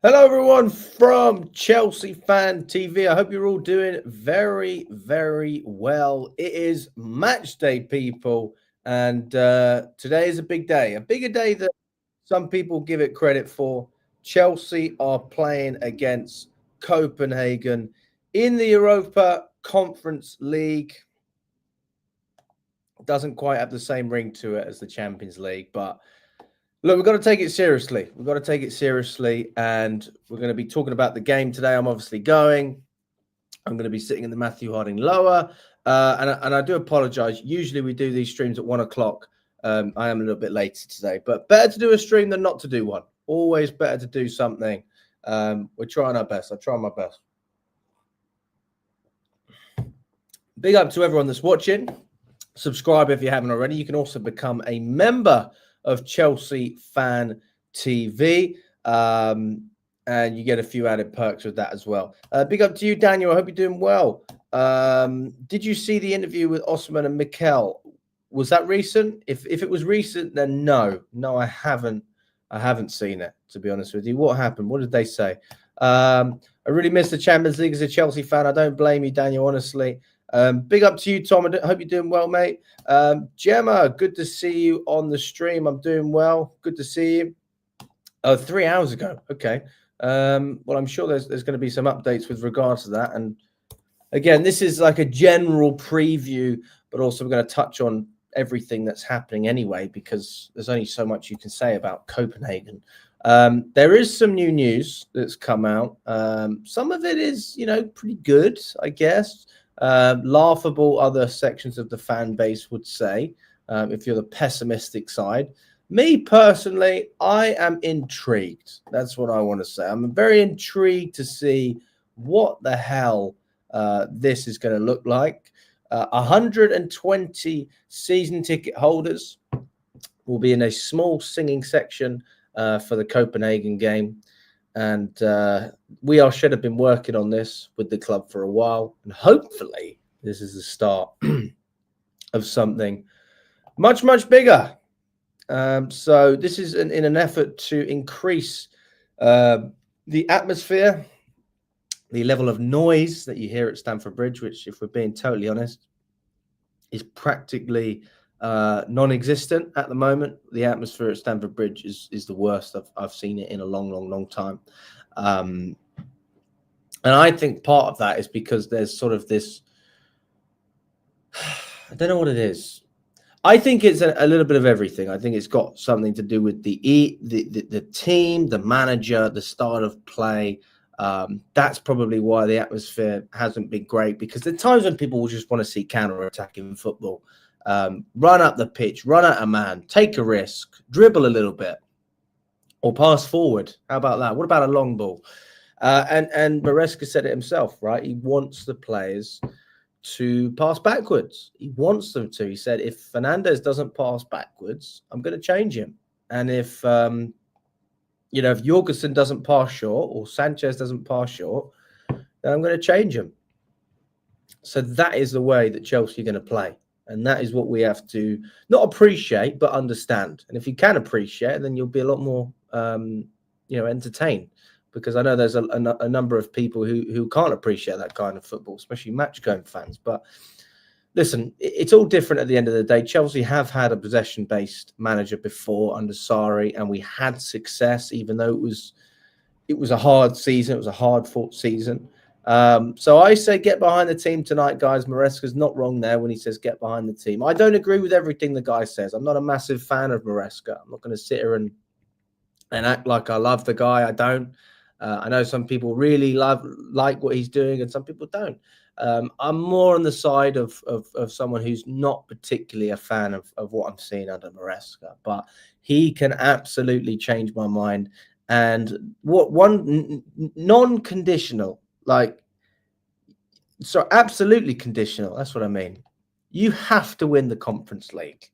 Hello, everyone from Chelsea Fan TV. I hope you're all doing very, very well. It is match day, people, and today is a big day, a bigger day than some people give it credit for. Chelsea are playing against Copenhagen in the Europa Conference League. Doesn't quite have the same ring to it as the Champions League, but look, we've got to take it seriously. We've got to take it seriously, and we're going to be talking about the game today. I'm obviously going. I'm going to be sitting in the Matthew Harding lower, and I do apologise. Usually we do these streams at 1 o'clock. I am a little bit later today, but better to do a stream than not to do one. Always better to do something. We're trying our best. I try my best. Big up to everyone that's watching. Subscribe if you haven't already. You can also become a member of Chelsea Fan TV, and you get a few added perks with that as well. Big up to you, Daniel. I hope you're doing well. Did you see the interview with Osman and Mikel? Was that recent? If it was recent, then no, I haven't. I haven't seen it, to be honest with you. What happened? What did they say? I really miss the Champions League as a Chelsea fan. I don't blame you, Daniel, honestly. Big up to you, Tom. I hope you're doing well, mate. Gemma, good to see you on the stream. I'm doing well. Good to see you. Oh, 3 hours ago. Okay. Well, I'm sure there's going to be some updates with regards to that. And again, this is like a general preview, but also we're going to touch on everything that's happening anyway, because there's only so much you can say about Copenhagen. There is some new news that's come out. Some of it is, pretty good, I guess. Laughable, other sections of the fan base would say, if you're the pessimistic side. Me personally, I am intrigued. That's what I want to say. I'm very intrigued to see what the hell this is going to look like. 120 season ticket holders will be in a small singing section for the Copenhagen game. And should have been working on this with the club for a while. And hopefully this is the start of something much, much bigger. So this is in an effort to increase the atmosphere, the level of noise that you hear at Stamford Bridge, which, if we're being totally honest, is practically non-existent at the moment. The atmosphere at Stamford Bridge is the worst I've seen it in a long time. And I think part of that is because there's sort of this, I don't know what it is. I think it's a little bit of everything. I think it's got something to do with the team, the manager, the style of play. That's probably why the atmosphere hasn't been great, because there are times when people will just want to see counter-attacking football. Run up the pitch, run at a man, take a risk, dribble a little bit, or pass forward. How about that? What about a long ball? And Maresca said it himself, right? He wants the players to pass backwards. He wants them to. He said, if Fernandez doesn't pass backwards, I'm going to change him. And if if Jorgensen doesn't pass short or Sanchez doesn't pass short, then I'm going to change him. So that is the way that Chelsea are going to play. And that is what we have to not appreciate, but understand. And if you can appreciate it, then you'll be a lot more, entertained. Because I know there's a number of people who can't appreciate that kind of football, especially match-going fans. But listen, it's all different at the end of the day. Chelsea have had a possession-based manager before under Sarri, and we had success, even though it was a hard season. It was a hard-fought season. So I say get behind the team tonight, guys. Maresca's not wrong there when he says get behind the team. I don't agree with everything the guy says. I'm not a massive fan of Maresca. I'm not going to sit here and act like I love the guy. I don't. I know some people really like what he's doing, and some people don't. I'm more on the side of someone who's not particularly a fan of what I'm seeing under Maresca, but he can absolutely change my mind. And one non-conditional, absolutely conditional. That's what I mean. You have to win the Conference League.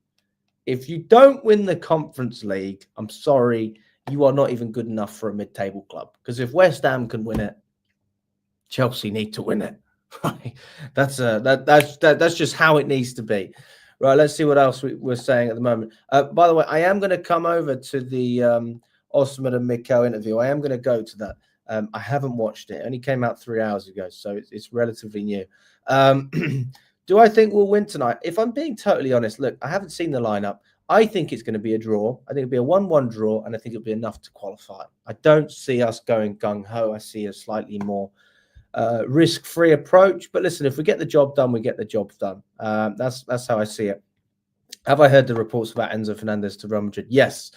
If you don't win the Conference League, I'm sorry, you are not even good enough for a mid-table club. Because if West Ham can win it, Chelsea need to win it. Right? That's just how it needs to be. Right, let's see what else we're saying at the moment. By the way, I am going to come over to the Osman and Mikel interview. I am going to go to that. I haven't watched it. It only came out 3 hours ago, so it's relatively new. Do I think we'll win tonight? If I'm being totally honest, look, I haven't seen the lineup. I think it's going to be a draw. I think it'll be a 1-1 draw, and I think it'll be enough to qualify. I don't see us going gung-ho. I see a slightly more risk-free approach. But listen, if we get the job done, we get the job done. That's how I see it. Have I heard the reports about Enzo Fernandez to Real Madrid? Yes,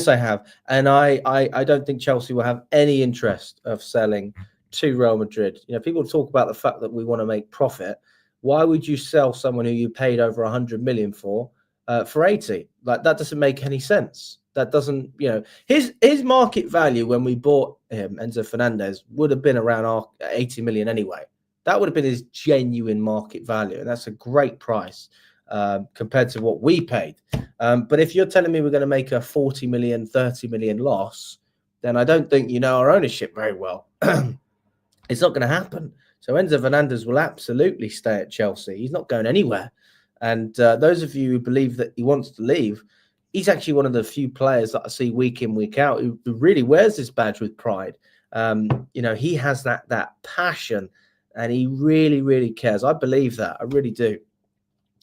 I have, and I don't think Chelsea will have any interest of selling to Real Madrid. You know, people talk about the fact that we want to make profit. Why would you sell someone who you paid over 100 million for 80? Like, that doesn't make any sense. That doesn't, you know, his market value when we bought him, Enzo Fernandez, would have been around 80 million anyway. That would have been his genuine market value, and that's a great price. Compared to what we paid. But if you're telling me we're going to make a 40 million, 30 million loss, then I don't think you know our ownership very well. It's not going to happen. So Enzo Fernandez will absolutely stay at Chelsea. He's not going anywhere. And those of you who believe that he wants to leave, he's actually one of the few players that I see week in, week out who really wears this badge with pride. You know, he has that passion, and he really, really cares. I believe that. I really do.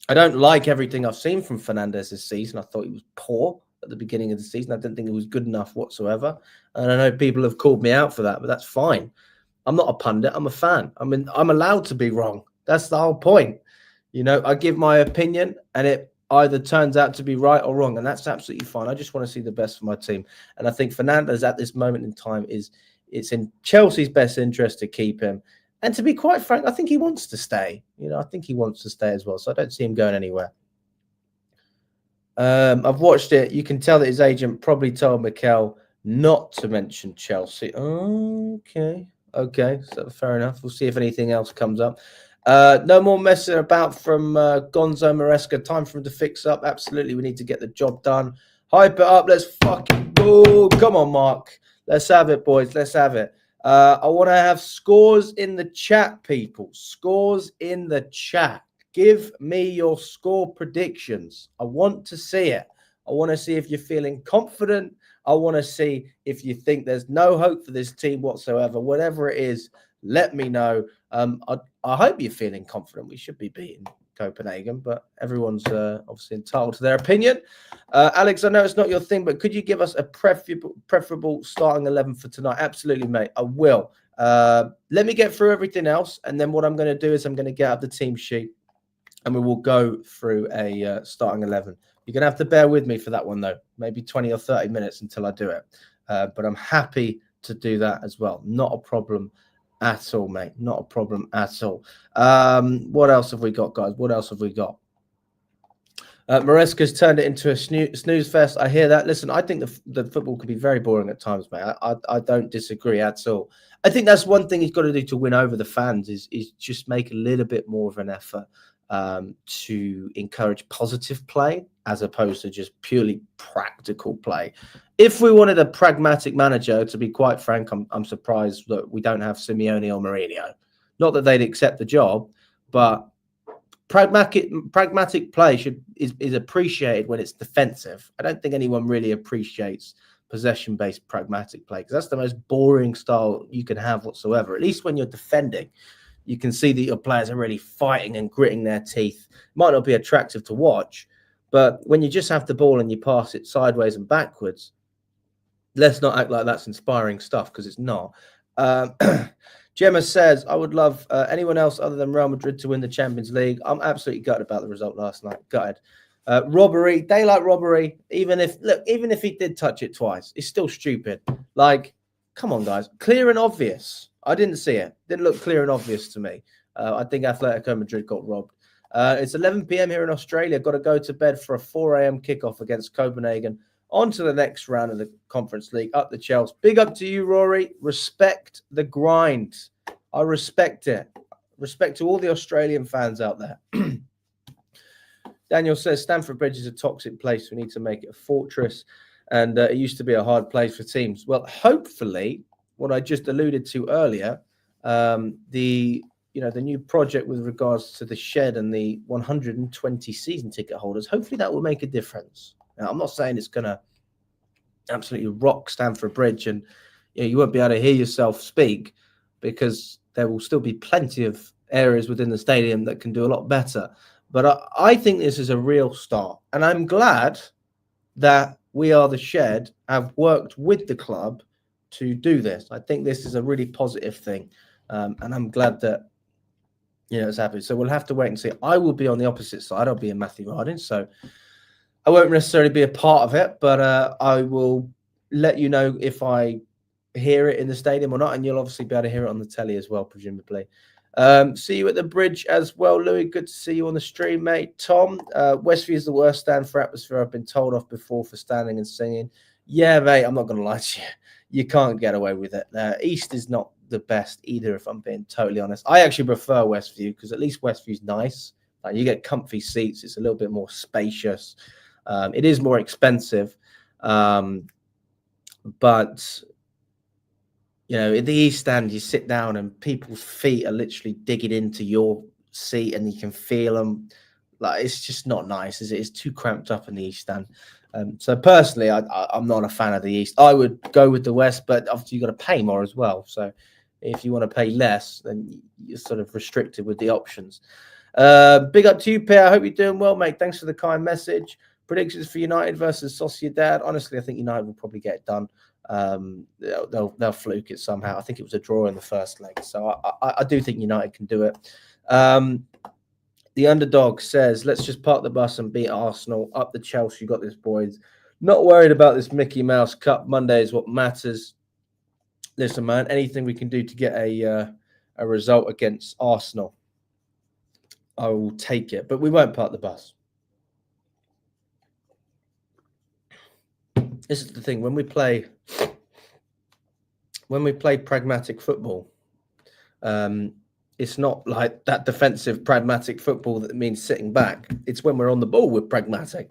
I don't like everything I've seen from Fernandez this season. I thought he was poor at the beginning of the season. I didn't think he was good enough whatsoever. And I know people have called me out for that, but that's fine. I'm not a pundit. I'm a fan. I mean, I'm allowed to be wrong. That's the whole point. You know, I give my opinion, and it either turns out to be right or wrong, and that's absolutely fine. I just want to see the best for my team. And I think Fernandez at this moment in time it's in Chelsea's best interest to keep him. And to be quite frank, I think he wants to stay. You know, I think he wants to stay as well. So I don't see him going anywhere. I've watched it. You can tell that his agent probably told Mikel not to mention Chelsea. Okay. So fair enough. We'll see if anything else comes up. No more messing about from Gonzo Maresca. Time for him to fix up. Absolutely. We need to get the job done. Hype it up. Let's fucking go. Come on, Mark. Let's have it, boys. Let's have it. I want to have scores in the chat, people. Scores in the chat. Give me your score predictions. I want to see it. I want to see if you're feeling confident. I want to see if you think there's no hope for this team whatsoever. Whatever it is, let me know. I hope you're feeling confident. We should be beating Copenhagen, but everyone's obviously entitled to their opinion. Alex, I know it's not your thing, but could you give us a preferable starting 11 for tonight? Absolutely, mate. I will. Let me get through everything else, and then what I'm going to do is I'm going to get out the team sheet, and we will go through a starting 11. You're going to have to bear with me for that one, though. Maybe 20 or 30 minutes until I do it. But I'm happy to do that as well. Not a problem at all, mate. Not a problem at all. What else have we got, guys? What else have we got? Maresca's turned it into a snooze fest. I hear that. Listen, I think the football could be very boring at times, mate. I don't disagree at all. I think that's one thing he's got to do to win over the fans is just make a little bit more of an effort to encourage positive play as opposed to just purely practical play. If we wanted a pragmatic manager, to be quite frank, I'm surprised that we don't have Simeone or Mourinho. Not that they'd accept the job, but pragmatic play is appreciated when it's defensive. I don't think anyone really appreciates possession-based pragmatic play because that's the most boring style you can have whatsoever. At least when you're defending, you can see that your players are really fighting and gritting their teeth. It might not be attractive to watch, but when you just have the ball and you pass it sideways and backwards, let's not act like that's inspiring stuff because it's not. Gemma says, I would love anyone else other than Real Madrid to win the Champions League. I'm absolutely gutted about the result last night. Gutted. Robbery, daylight robbery, even if he did touch it twice, it's still stupid. Like, come on, guys. Clear and obvious. I didn't see it. Didn't look clear and obvious to me. I think Atletico Madrid got robbed. It's 11 p.m. here in Australia. Got to go to bed for a 4 a.m. kickoff against Copenhagen. On to the next round of the Conference League. Up the Chelsea. Big up to you, Rory. Respect the grind. I respect it. Respect to all the Australian fans out there. Daniel says, Stamford Bridge is a toxic place. We need to make it a fortress. And it used to be a hard place for teams. Well, hopefully, what I just alluded to earlier, the new project with regards to the shed and the 120 season ticket holders, hopefully that will make a difference. Now, I'm not saying it's going to absolutely rock Stamford Bridge, and you won't be able to hear yourself speak because there will still be plenty of areas within the stadium that can do a lot better. But I think this is a real start, and I'm glad that We Are the Shed have worked with the club to do this. I think this is a really positive thing, and I'm glad that it's happening. So we'll have to wait and see. I will be on the opposite side. I'll be in Matthew Harding, so I won't necessarily be a part of it, but I will let you know if I hear it in the stadium or not, and you'll obviously be able to hear it on the telly as well, presumably. See you at the bridge as well, Louis. Good to see you on the stream, mate. Tom, Westview is the worst stand for atmosphere I've been told off before for standing and singing. Yeah, mate, I'm not going to lie to you. You can't get away with it. East is not the best either, if I'm being totally honest. I actually prefer Westview because at least Westview's nice. Like, you get comfy seats. It's a little bit more spacious. It is more expensive, but in the East Stand, you sit down and people's feet are literally digging into your seat, and you can feel them. Like, it's just not nice, is it? It's too cramped up in the East Stand. So personally, I'm not a fan of the East. I would go with the West, but obviously you've got to pay more as well. So if you want to pay less, then you're sort of restricted with the options. Big up to you, Pierre. I hope you're doing well, mate. Thanks for the kind message. Predictions for United versus Sociedad. Honestly, I think United will probably get it done. They'll fluke it somehow. I think it was a draw in the first leg, so I do think United can do it. The underdog says, let's just park the bus and beat Arsenal. Up the Chelsea. You got this, boys. Not worried about this Mickey Mouse Cup. Monday is what matters. Listen, man, anything we can do to get a result against Arsenal, I will take it. But we won't park the bus. This is the thing. When we play pragmatic football, it's not like that defensive pragmatic football that means sitting back. It's when we're on the ball, we're pragmatic.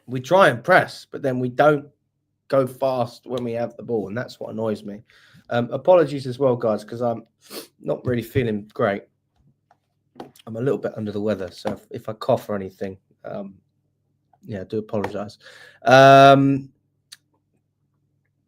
We try and press, but then we don't go fast when we have the ball, and that's what annoys me. Apologies as well, guys, because I'm not really feeling great. I'm a little bit under the weather, so if I cough or anything, I do apologize.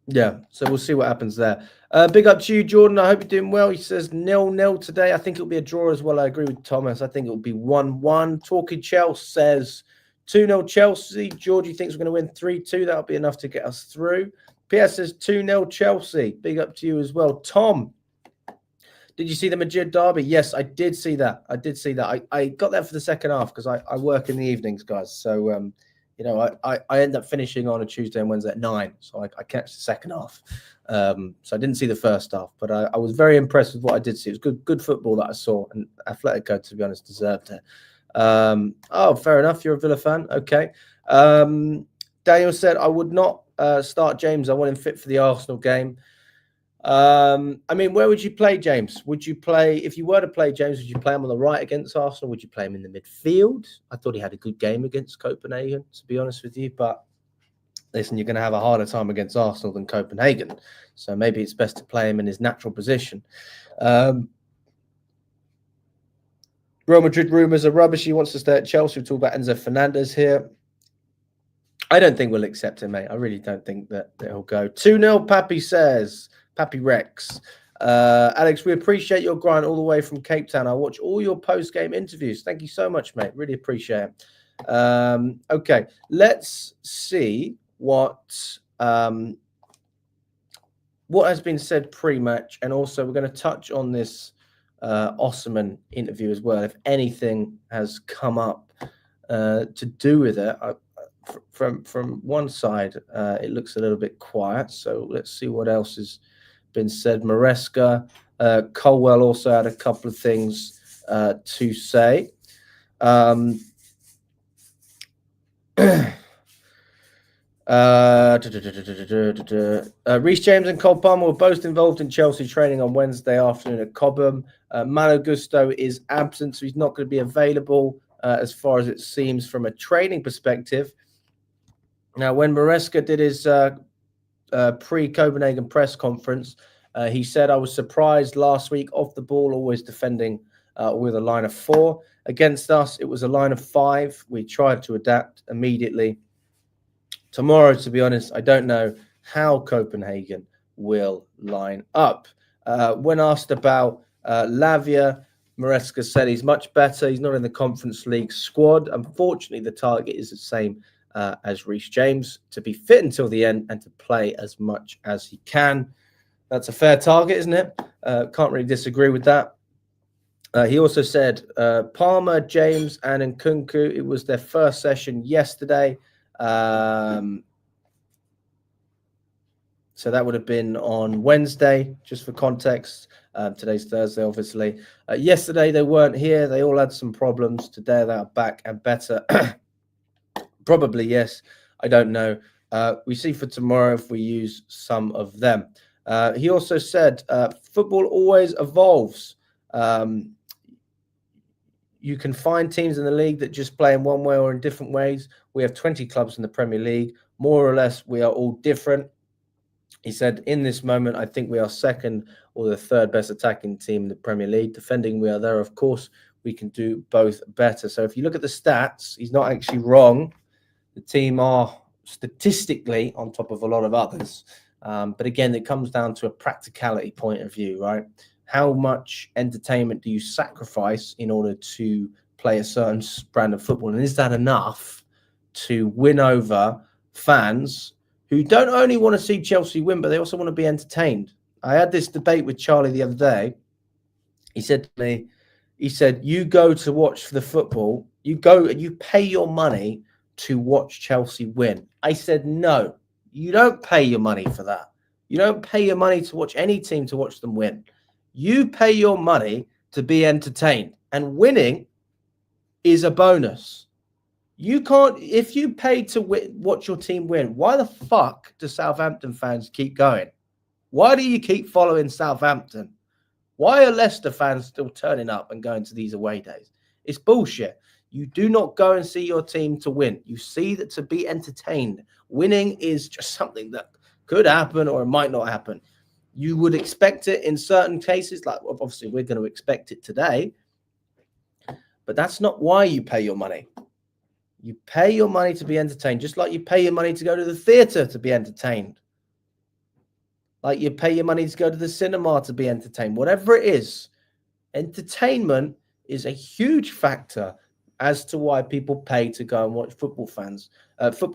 Yeah, so we'll see what happens there. Big up to you, Jordan. I hope you're doing well. He says 0-0 today. I think it'll be a draw as well. I agree with Thomas. I think it'll be 1-1. Talking Chelsea says 2-0 Chelsea. Georgie thinks we're going to win 3-2. That'll be enough to get us through. PS says 2-0 Chelsea. Big up to you as well. Tom, did you see the Madrid derby? Yes, I did see that. I got there for the second half because I work in the evenings, guys. So, I end up finishing on a Tuesday and Wednesday at 9. So I catch the second half. So I didn't see the first half, but I was very impressed with what I did see. It was good football that I saw, and Atletico, to be honest, deserved it. Fair enough. You're a Villa fan. Okay. Daniel said, I would not start James. I want him fit for the Arsenal game. Where would you play James? If you were to play James, would you play him on the right against Arsenal? Would you play him in the midfield? I thought he had a good game against Copenhagen, to be honest with you. But listen, you're going to have a harder time against Arsenal than Copenhagen. So maybe it's best to play him in his natural position. Real Madrid rumours are rubbish. He wants to stay at Chelsea. We talk about Enzo Fernandez here. I don't think we'll accept him, mate. I really don't think that he'll go. 2-0, Pappy says. Pappy Rex. Alex, we appreciate your grind all the way from Cape Town. I watch all your post-game interviews. Thank you so much, mate. Really appreciate it. Okay, let's see what has been said pre-match, and also we're going to touch on this Osman interview as well. If anything has come up to do with it, from one side, it looks a little bit quiet. So let's see what else has been said. Maresca, Colwell also had a couple of things to say. Reece James and Cole Palmer were both involved in Chelsea training on Wednesday afternoon at Cobham. Malo Gusto is absent, so he's not going to be available as far as it seems from a training perspective. Now, when Maresca did his pre-Copenhagen press conference, he said, I was surprised last week off the ball, always defending with a line of 4. Against us, it was a line of 5. We tried to adapt immediately. Tomorrow, to be honest, I don't know how Copenhagen will line up. When asked about Lavia, Maresca said he's much better. He's not in the Conference League squad. Unfortunately, the target is the same as Reece James, to be fit until the end and to play as much as he can. That's a fair target, isn't it? Can't really disagree with that. He also said Palmer, James, and Nkunku, it was their first session yesterday. So that would have been on Wednesday, just for context. Today's Thursday, obviously. Yesterday, they weren't here. They all had some problems. Today, they are back and better. Probably, yes. I don't know. We see for tomorrow if we use some of them. He also said football always evolves. You can find teams in the league that just play in one way or in different ways. We have 20 clubs in the Premier League. More or less, we are all different. He said, in this moment, I think we are second or the third best attacking team in the Premier League. Defending, we are there. Of course, we can do both better. So if you look at the stats, he's not actually wrong. The team are statistically on top of a lot of others. But again, it comes down to a practicality point of view, right? How much entertainment do you sacrifice in order to play a certain brand of football? And is that enough to win over fans who don't only want to see Chelsea win, but they also want to be entertained? I had this debate with Charlie the other day. He said to me, you go to watch the football, you go and you pay your money to watch Chelsea win. I said, no, you don't pay your money for that. You don't pay your money to watch any team to watch them win. You pay your money to be entertained, and winning is a bonus. You can't, if you pay to watch your team win, why the fuck do Southampton fans keep going? Why do you keep following Southampton? Why are Leicester fans still turning up and going to these away days? It's bullshit. You do not go and see your team to win. You see that to be entertained. Winning is just something that could happen or it might not happen. You would expect it in certain cases, like obviously we're going to expect it today, but that's not why you pay your money. You pay your money to be entertained, just like you pay your money to go to the theatre to be entertained. Like you pay your money to go to the cinema to be entertained. Whatever it is, entertainment is a huge factor as to why people pay to go and watch football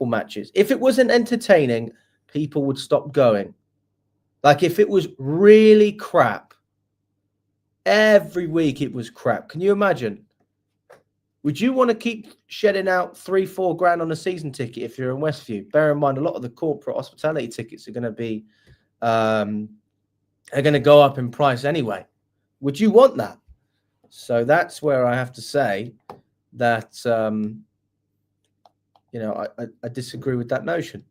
matches. If it wasn't entertaining, people would stop going. Like if it was really crap, every week it was crap. Can you imagine? Would you want to keep shedding out 3-4 grand on a season ticket if you're in Westview? Bear in mind, a lot of the corporate hospitality tickets are going to be are going to go up in price anyway. Would you want that? So that's where I have to say that I disagree with that notion.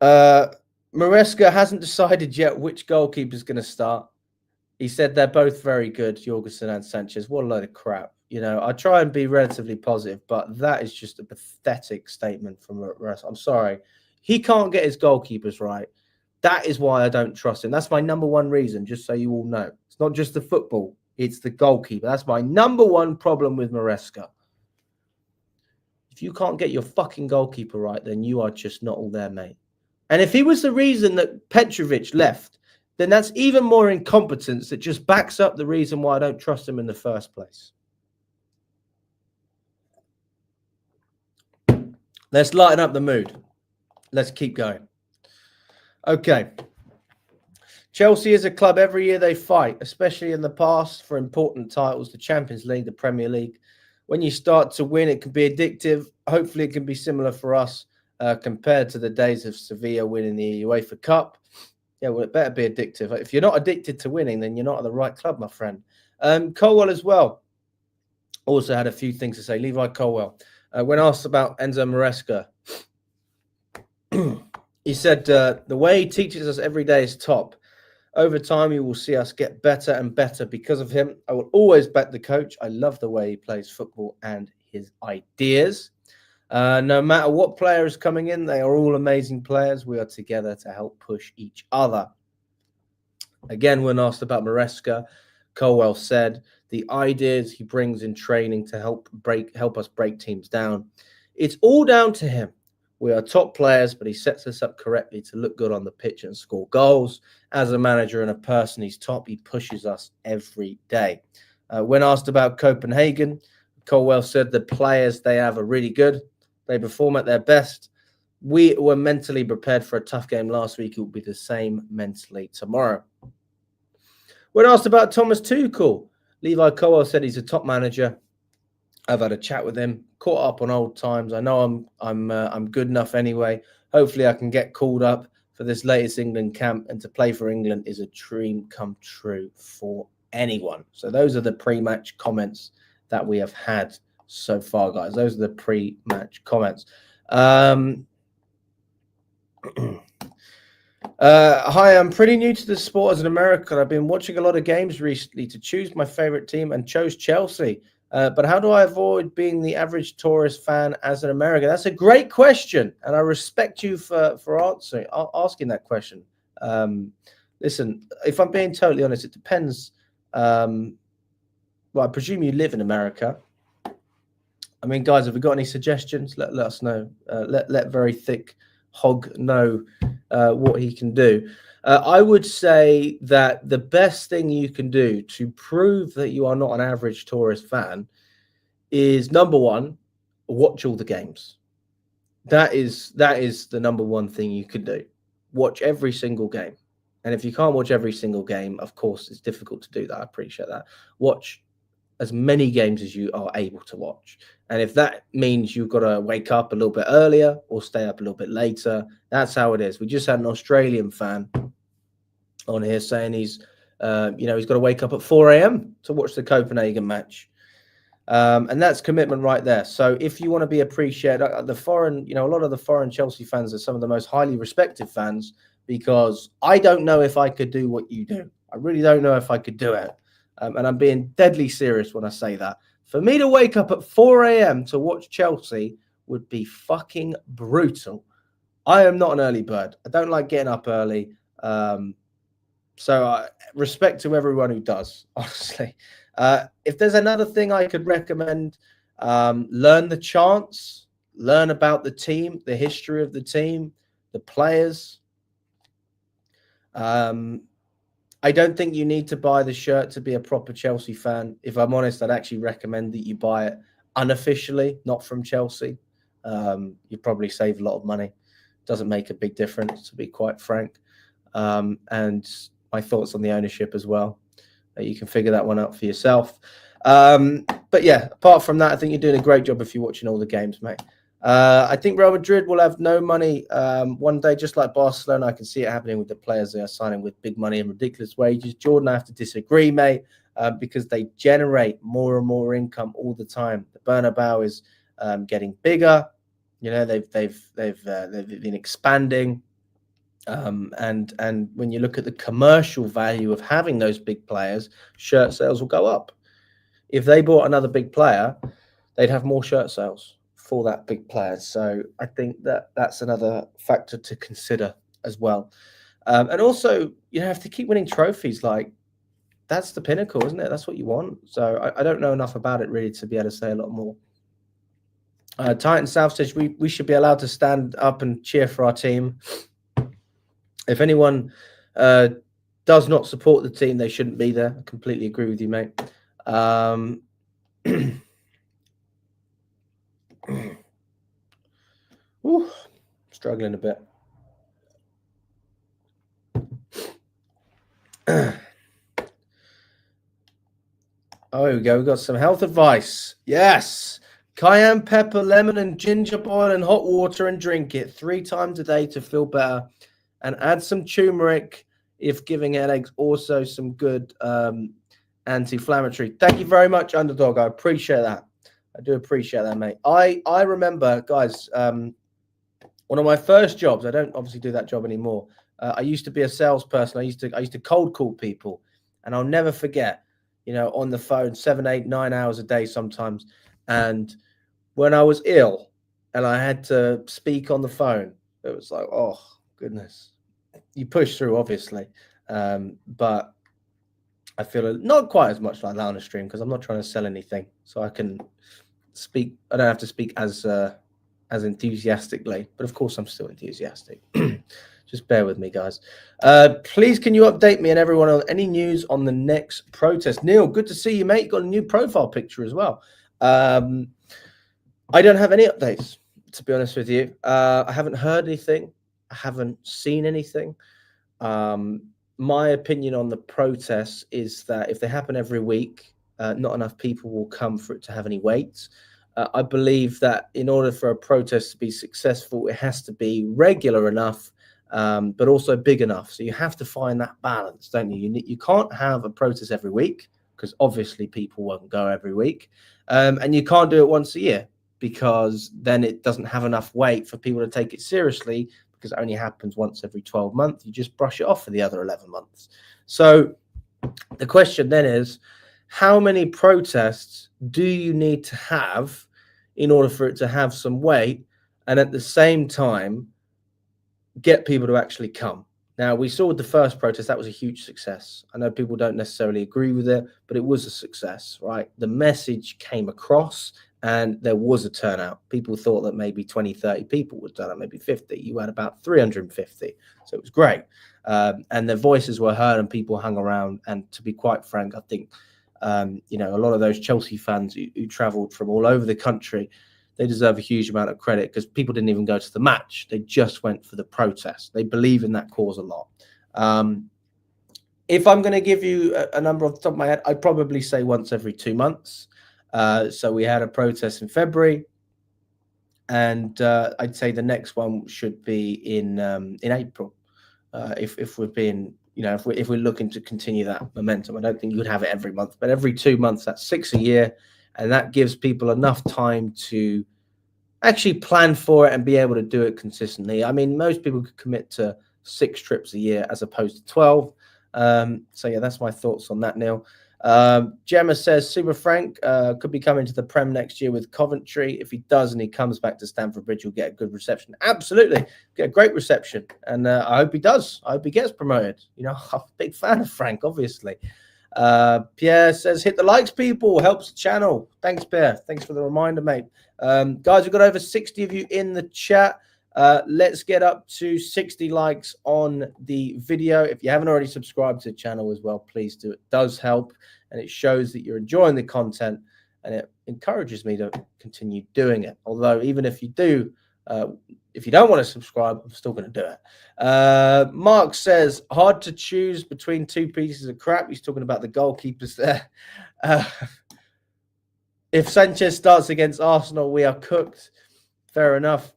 Maresca hasn't decided yet which goalkeeper is going to start. He said they're both very good, Jorgensen and Sanchez. What a load of crap. I try and be relatively positive, but that is just a pathetic statement from Maresca. I'm sorry. He can't get his goalkeepers right. That is why I don't trust him. That's my number one reason, just so you all know. It's not just the football. It's the goalkeeper. That's my number one problem with Maresca. If you can't get your fucking goalkeeper right, then you are just not all there, mate. And if he was the reason that Petrovic left, then that's even more incompetence that just backs up the reason why I don't trust him in the first place. Let's lighten up the mood. Let's keep going. Okay. Chelsea is a club, every year they fight, especially in the past, for important titles, the Champions League, the Premier League. When you start to win, it can be addictive. Hopefully it can be similar for us compared to the days of Sevilla winning the UEFA Cup. Yeah, well, it better be addictive. If you're not addicted to winning, then you're not at the right club, my friend. Colwell as well also had a few things to say. Levi Colwell. When asked about Enzo Maresca, he said, the way he teaches us every day is top. Over time, you will see us get better and better because of him. I will always back the coach. I love the way he plays football and his ideas. No matter what player is coming in, they are all amazing players. We are together to help push each other. Again, when asked about Maresca, Colwell said the ideas he brings in training to help us break teams down. It's all down to him. We are top players, but he sets us up correctly to look good on the pitch and score goals. As a manager and a person, he's top. He pushes us every day. When asked about Copenhagen, Colwell said the players they have are really good. They perform at their best. We were mentally prepared for a tough game last week. It will be the same mentally tomorrow. When asked about Thomas Tuchel, Levi Colwell said he's a top manager. I've had a chat with him, caught up on old times. I know I'm good enough anyway. Hopefully, I can get called up for this latest England camp, and to play for England is a dream come true for anyone. So those are the pre-match comments that we have had so far, guys. Those are the pre-match comments. Hi, I'm pretty new to the sport as an American. I've been watching a lot of games recently to choose my favorite team and chose Chelsea. But how do I avoid being the average tourist fan as an American? That's a great question, and I respect you for asking that question. Listen, if I'm being totally honest, it depends. Well, I presume you live in America. I mean, guys, have we got any suggestions? Let us know. Let Very Thick Hog know what he can do. I would say that the best thing you can do to prove that you are not an average tourist fan is, number one, watch all the games. That is the number one thing you can do. Watch every single game. And if you can't watch every single game, of course, it's difficult to do that. I appreciate that. Watch as many games as you are able to watch. And if that means you've got to wake up a little bit earlier or stay up a little bit later, that's how it is. We just had an Australian fan on here saying he's got to wake up at 4 a.m. to watch the Copenhagen match. And that's commitment right there. So if you want to be appreciated, a lot of the foreign Chelsea fans are some of the most highly respected fans, because I don't know if I could do what you do. I really don't know if I could do it. And I'm being deadly serious when I say that. For me to wake up at 4 a.m. to watch Chelsea would be fucking brutal. I am not an early bird. I don't like getting up early. So respect to everyone who does, honestly. If there's another thing I could recommend, learn the chants, learn about the team, the history of the team, the players. I don't think you need to buy the shirt to be a proper Chelsea fan. If I'm honest, I'd actually recommend that you buy it unofficially, not from Chelsea. You probably save a lot of money. Doesn't make a big difference, to be quite frank. And my thoughts on the ownership as well. You can figure that one out for yourself. But yeah, apart from that, I think you're doing a great job if you're watching all the games, mate. I think Real Madrid will have no money one day, just like Barcelona. I can see it happening with the players they are signing with big money and ridiculous wages. Jordan, I have to disagree, mate, because they generate more and more income all the time. The Bernabeu is getting bigger. You know, they've been expanding. And when you look at the commercial value of having those big players, shirt sales will go up. If they bought another big player, they'd have more shirt sales for that big player. So I think that's another factor to consider as well. And also, you have to keep winning trophies. Like, that's the pinnacle, isn't it? That's what you want. So I don't know enough about it really to be able to say a lot more. Titan South says we should be allowed to stand up and cheer for our team. If anyone does not support the team, they shouldn't be there. I completely agree with you, mate. Ooh, struggling a bit. Oh, here we go. We've got some health advice. Yes. Cayenne pepper, lemon, and ginger boil in hot water and drink it 3 times a day to feel better. And add some turmeric if giving headaches. Also some good anti-inflammatory. Thank you very much, Underdog. I appreciate that. I do appreciate that, mate. I remember, guys, one of my first jobs, I don't obviously do that job anymore. I used to be a salesperson. I used to cold call people. And I'll never forget, on the phone 7, 8, 9 hours a day sometimes. And when I was ill and I had to speak on the phone, it was like, oh, goodness. You push through, obviously. But I feel not quite as much like that on a stream because I'm not trying to sell anything. So I can speak. I don't have to speak as as enthusiastically, but of course I'm still enthusiastic. Just bear with me, guys. Please, can you update me and everyone on any news on the next protest? Neil, good to see you, mate. You got a new profile picture as well. I don't have any updates, to be honest with you. I haven't heard anything. I haven't seen anything. My opinion on the protests is that if they happen every week, not enough people will come for it to have any weight. I believe that in order for a protest to be successful, it has to be regular enough, but also big enough. So you have to find that balance, don't you? You can't have a protest every week because obviously people won't go every week. And you can't do it once a year because then it doesn't have enough weight for people to take it seriously because it only happens once every 12 months. You just brush it off for the other 11 months. So the question then is, how many protests do you need to have in order for it to have some weight and at the same time get people to actually come? Now, we saw with the first protest, that was a huge success. I know people don't necessarily agree with it, but it was a success, right? The message came across and there was a turnout. People thought that maybe 20, 30 people would turn up, maybe 50. You had about 350. So it was great. And their voices were heard and people hung around. And to be quite frank, I think, a lot of those Chelsea fans who traveled from all over the country, they deserve a huge amount of credit because people didn't even go to the match. They just went for the protest. They believe in that cause a lot. If I'm going to give you a number off the top of my head, I'd probably say once every 2 months. So we had a protest in February, and I'd say the next one should be in April. If we're being, if we're looking to continue that momentum, I don't think you would have it every month, but every 2 months, that's 6 a year, and that gives people enough time to actually plan for it and be able to do it consistently. I mean, most people could commit to 6 trips a year as opposed to 12. So yeah, that's my thoughts on that, Neil. Gemma says Super Frank could be coming to the Prem next year with Coventry. If he does and he comes back to Stamford Bridge, he'll get a good reception. Absolutely, get a great reception, and I hope he does. I hope he gets promoted. I'm a big fan of Frank, obviously. Pierre says hit the likes, people, helps the channel. Thanks, Pierre. Thanks for the reminder, mate. Guys, we've got over 60 of you in the chat. Let's get up to 60 likes on the video. If you haven't already subscribed to the channel as well, please do. It does help, and it shows that you're enjoying the content, and it encourages me to continue doing it. Although even if you do, if you don't want to subscribe, I'm still going to do it. Mark says hard to choose between 2 pieces of crap. He's talking about the goalkeepers there. If Sanchez starts against Arsenal, we are cooked. Fair enough.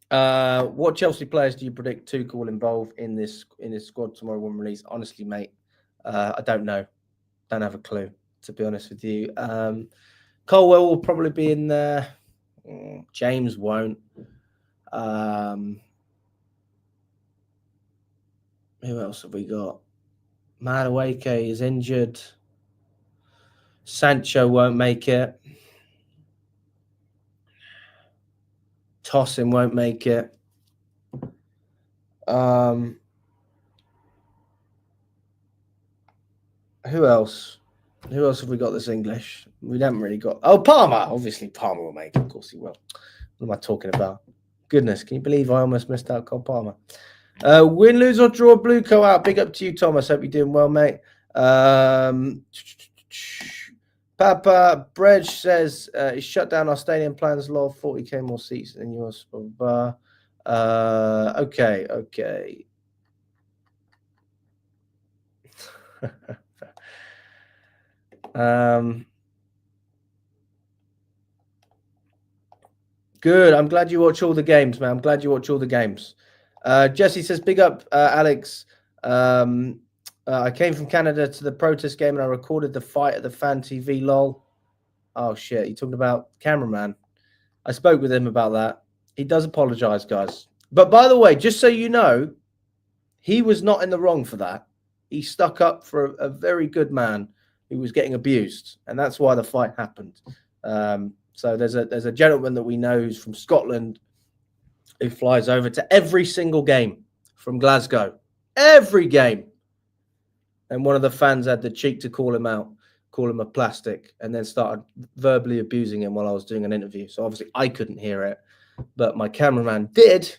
What Chelsea players do you predict Tuchel will involve in this squad tomorrow when released? Honestly, mate, I don't know. Don't have a clue, to be honest with you. Colwell will probably be in there. James won't. Who else have we got? Madueke is injured. Sancho won't make it. Tosin won't make it. Who else? Who else have we got that's English? We haven't really got. Oh, Palmer. Obviously, Palmer will make it. Of course he will. What am I talking about? Goodness, can you believe I almost missed out Cole Palmer? Win, lose, or draw, Blue Co out. Big up to you, Thomas. Hope you're doing well, mate. Papa Bridge says he shut down our stadium plans, lol, 40k more seats than yours. Okay. Good. I'm glad you watch all the games, man. I'm glad you watch all the games. Jesse says, big up, Alex. I came from Canada to the protest game and I recorded the fight at the fan TV, lol. Oh, shit. You're talking about cameraman. I spoke with him about that. He does apologize, guys. But by the way, just so you know, he was not in the wrong for that. He stuck up for a very good man who was getting abused. And that's why the fight happened. So there's a gentleman that we know who's from Scotland who flies over to every single game from Glasgow. Every game. And one of the fans had the cheek to call him out, call him a plastic, and then started verbally abusing him while I was doing an interview. So obviously I couldn't hear it. but my cameraman did,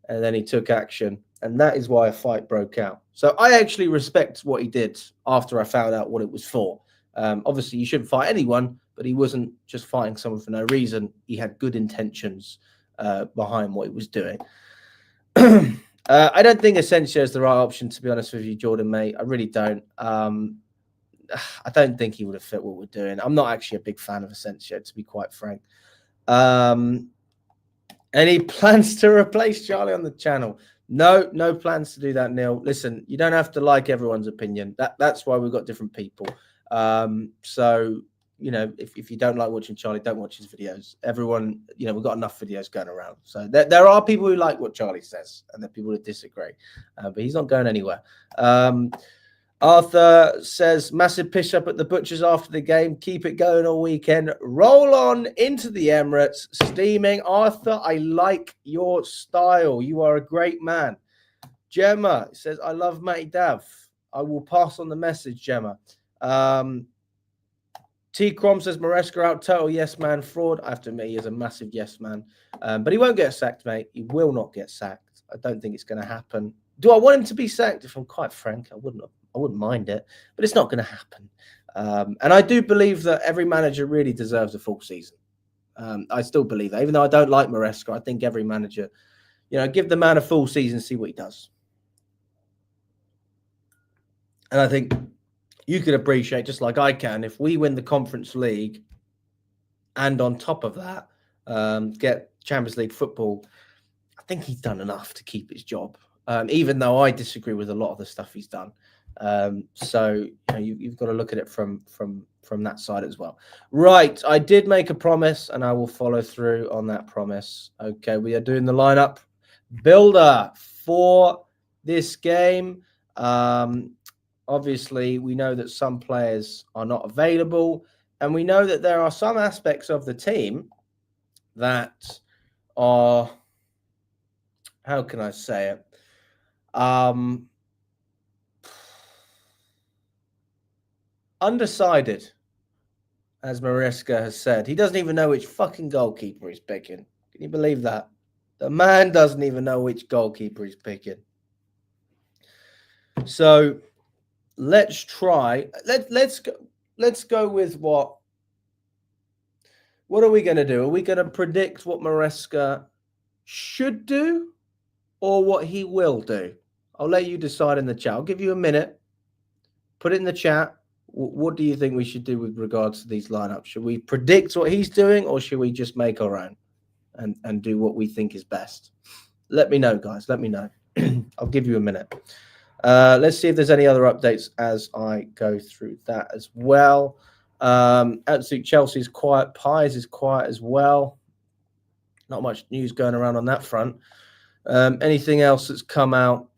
and then he took action, and that is why a fight broke out. So I actually respect what he did after I found out what it was for. Obviously, you shouldn't fight anyone, but he wasn't just fighting someone for no reason. He had good intentions behind what he was doing. I don't think Asensio is the right option, to be honest with you, Jordan, mate. I really don't. I don't think he would have fit what we're doing. I'm not actually a big fan of Asensio, to be quite frank. Any plans to replace Charlie on the channel? No plans to do that, Neil. Listen, you don't have to like everyone's opinion. That's why we've got different people. So, you know, if you don't like watching Charlie, don't watch his videos. Everyone, you know, we've got enough videos going around. So there are people who like what Charlie says, and there are people who disagree. But he's not going anywhere. Arthur says, massive piss up at the Butchers after the game. Keep it going all weekend. Roll on into the Emirates. Steaming. Arthur, I like your style. You are a great man. Gemma says, I love Matty Dav. I will pass on the message, Gemma. T. Crom says, Maresca out, total yes man fraud. I have to admit, he is a massive yes man. But he won't get sacked, mate. He will not get sacked. I don't think it's going to happen. Do I want him to be sacked? If I'm quite frank, I wouldn't mind it, but it's not going to happen. And I do believe that every manager really deserves a full season. I still believe that, even though I don't like Maresca. I think every manager, you know, give the man a full season, see what he does. And I think you can appreciate, just like I can, if we win the Conference League and on top of that, get Champions League football, I think he's done enough to keep his job, even though I disagree with a lot of the stuff he's done. So you know, you've got to look at it from that side as well. Right, I did make a promise, and I will follow through on that promise. Okay, we are doing the lineup builder for this game. Obviously, we know that some players are not available, and we know that there are some aspects of the team that are, how can I say it? Undecided, as Maresca has said. He doesn't even know which fucking goalkeeper he's picking. Can you believe that? The man doesn't even know which goalkeeper he's picking. So let's try. Let's go with what are we going to do? Are we going to predict what Maresca should do or what he will do? I'll let you decide in the chat. I'll give you a minute. Put it in the chat. What do you think we should do with regards to these lineups? Should we predict what he's doing, or should we just make our own and do what we think is best? Let me know, guys. Let me know. I'll give you a minute. Let's see if there's any other updates as I go through that as well. Absolute Chelsea's quiet. Pies is quiet as well. Not much news going around on that front. Anything else that's come out?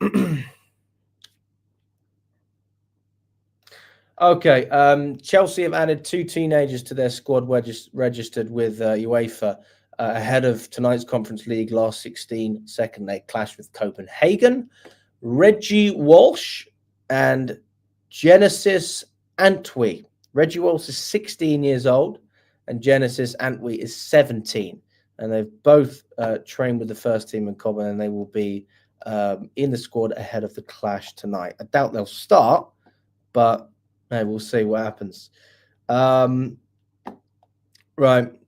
Okay. Chelsea have added 2 teenagers to their squad registered with UEFA ahead of tonight's Conference League last 16 second leg clash with Copenhagen. Reggie Walsh and Genesis Antwi. Reggie Walsh is 16 years old and Genesis Antwi is 17. And they've both trained with the first team in Copenhagen, and they will be in the squad ahead of the clash tonight. I doubt they'll start, but hey, we'll see what happens. Right.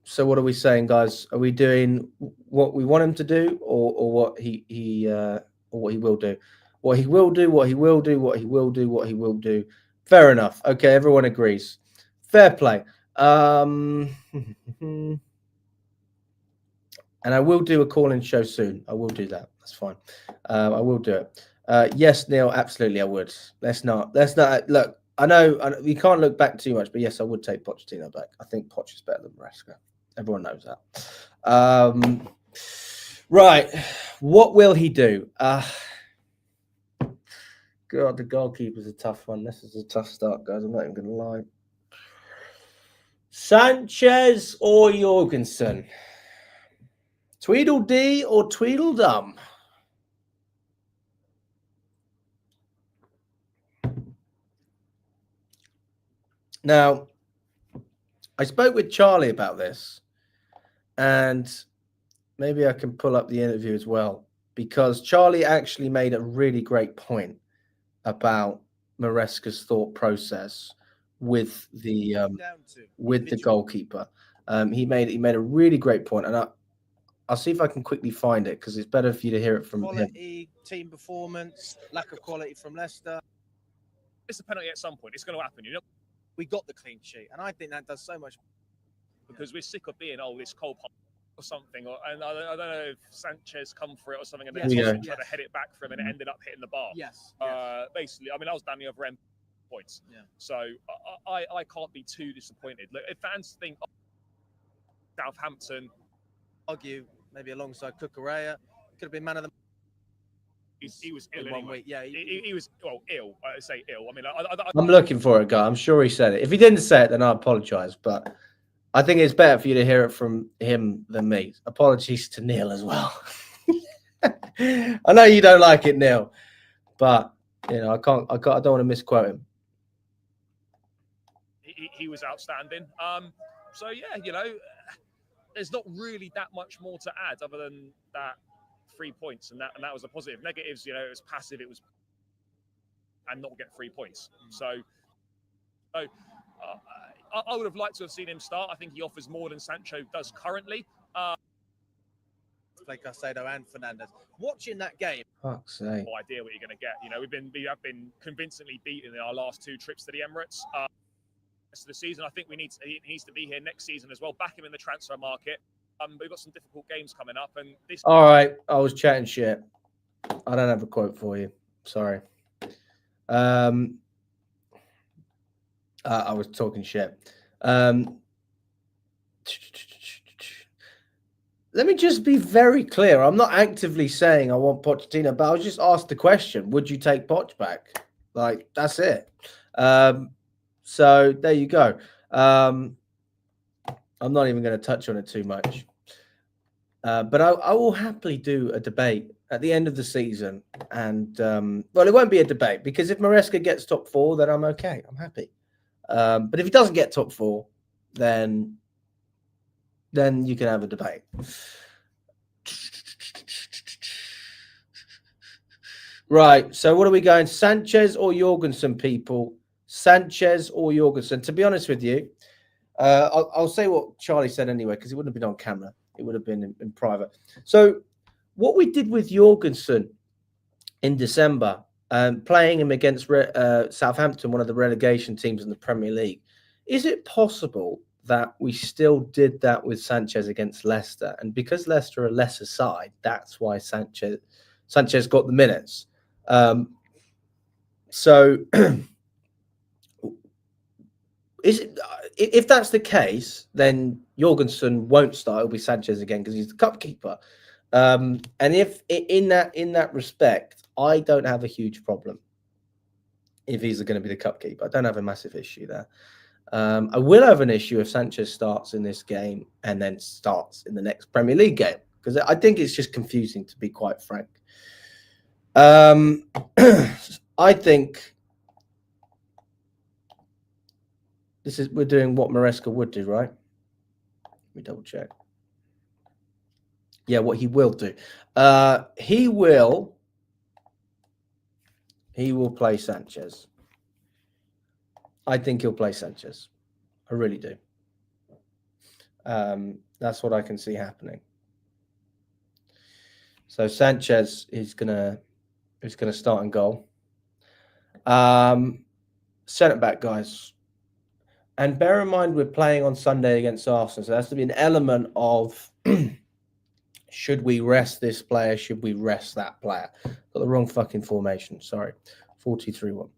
So what are we saying, guys? Are we doing what we want him to do, or what he or what he will do? What he will do, what he will do, what he will do, what he will do. Fair enough. Okay, everyone agrees. Fair play. And I will do a call-in show soon. I will do that. That's fine. I will do it. Yes, Neil, absolutely I would. Let's not look. I know we can't look back too much, but yes, I would take Pochettino back. I think Poch is better than Maresca. Everyone knows that. Right. What will he do? God, the goalkeeper's a tough one. This is a tough start, guys. I'm not even going to lie. Sanchez or Jorgensen? Tweedledee or Tweedledum? Now, I spoke with Charlie about this, and maybe I can pull up the interview as well, because Charlie actually made a really great point about Maresca's thought process with the goalkeeper. He made a really great point, and I'll see if I can quickly find it, because it's better for you to hear it from quality, team performance, lack of quality from Leicester. It's a penalty at some point. It's going to happen. We got the clean sheet, and I think that does so much. Because we're sick of being this Cole or something, and I don't know if Sanchez come for it or something, and then Tosin tried to head it back for him, and it ended up hitting the bar. Yes. Basically, I mean, I was down the other end points. Yeah. So I can't be too disappointed. Look, if fans think Southampton, argue maybe alongside Cucurella, could have been man of the. He was ill in anyway. 1 week. Yeah, he was ill. I say ill. I mean, I'm looking for it, guy. I'm sure he said it. If he didn't say it, then I apologise. But I think it's better for you to hear it from him than me. Apologies to Neil as well. I know you don't like it, Neil, but you know I don't want to misquote him. He was outstanding. So yeah, there's not really that much more to add other than that 3 points, and that was a positive. Negatives, it was passive, it was and not get 3 points. So I would have liked to have seen him start. I think he offers more than Sancho does currently. Like Caicedo and Fernandes. Watching that game, fuck's sake. No idea what you're going to get. We have been convincingly beaten in our last 2 trips to the Emirates. Rest of the season, I think he needs to be here next season as well. Back him in the transfer market. We've got some difficult games coming up, and this. All right, I was chatting shit. I don't have a quote for you. Sorry. I was talking shit. Let me just be very clear. I'm not actively saying I want Pochettino, but I was just asked the question: would you take Poch back? Like, that's it. So there you go. I'm not even going to touch on it too much. But I will happily do a debate at the end of the season. And, well, it won't be a debate, because if Maresca gets top 4, then I'm okay. I'm happy. But if he doesn't get top 4, then you can have a debate. Right. So what are we going? Sanchez or Jorgensen, people? Sanchez or Jorgensen? To be honest with you, I'll say what Charlie said anyway, because it wouldn't have been on camera. It would have been in private. So what we did with Jorgensen in December, playing him against Southampton, one of the relegation teams in the Premier League, is it possible that we still did that with Sanchez against Leicester? And because Leicester are a lesser side, that's why Sanchez got the minutes. So is it, if that's the case, then Jorgensen won't start. It'll be Sanchez again, because he's the cup keeper. And if in that respect, I don't have a huge problem if he's going to be the cup keeper. I don't have a massive issue there. I will have an issue if Sanchez starts in this game and then starts in the next Premier League game, because I think it's just confusing, to be quite frank. I think we're doing what Maresca would do, right? Let me double check. Yeah, what he will do. He will play Sanchez. I think he'll play Sanchez. I really do. That's what I can see happening. So Sanchez is gonna start in goal. Centre back, guys. And bear in mind, we're playing on Sunday against Arsenal, so there has to be an element of should we rest this player? Should we rest that player? Got the wrong fucking formation. Sorry, 4-2-3-1.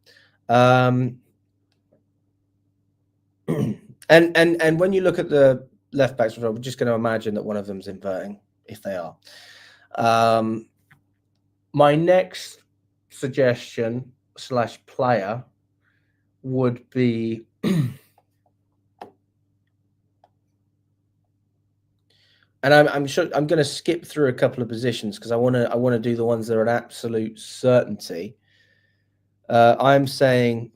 And when you look at the left backs, we're just going to imagine that one of them's inverting, if they are. My next suggestion / player would be and I'm sure I'm going to skip through a couple of positions, because I want to do the ones that are an absolute certainty. I'm saying